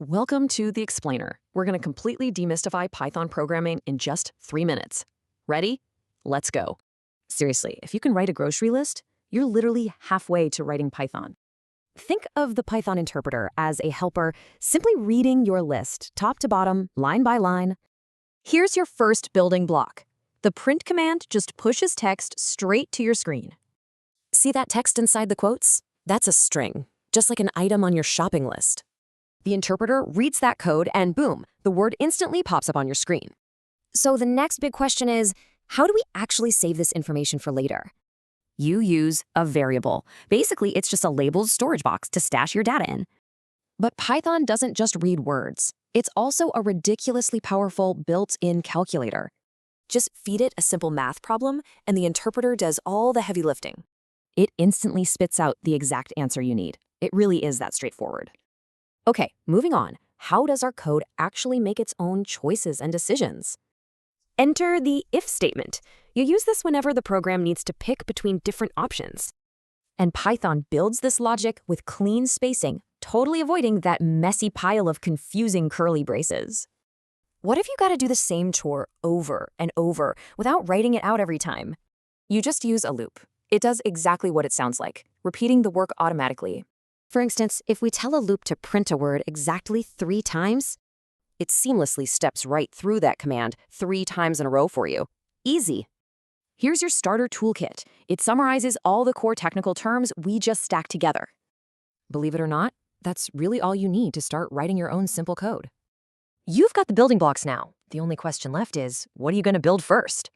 Welcome to The Explainer. We're going to completely demystify Python programming in just 3 minutes. Ready? Let's go. Seriously, if you can write a grocery list, you're literally halfway to writing Python. Think of the Python interpreter as a helper simply reading your list, top to bottom, line by line. Here's your first building block. The print command just pushes text straight to your screen. See that text inside the quotes? That's a string, just like an item on your shopping list. The interpreter reads that code and boom, the word instantly pops up on your screen. So the next big question is, how do we actually save this information for later? You use a variable. Basically, it's just a labeled storage box to stash your data in. But Python doesn't just read words. It's also a ridiculously powerful built-in calculator. Just feed it a simple math problem, and the interpreter does all the heavy lifting. It instantly spits out the exact answer you need. It really is that straightforward. Okay, moving on. How does our code actually make its own choices and decisions? Enter the if statement. You use this whenever the program needs to pick between different options. And Python builds this logic with clean spacing, totally avoiding that messy pile of confusing curly braces. What if you got to do the same chore over and over without writing it out every time? You just use a loop. It does exactly what it sounds like, repeating the work automatically. For instance, if we tell a loop to print a word exactly 3 times, it seamlessly steps right through that command 3 times in a row for you. Easy. Here's your starter toolkit. It summarizes all the core technical terms we just stacked together. Believe it or not, that's really all you need to start writing your own simple code. You've got the building blocks now. The only question left is, what are you going to build first?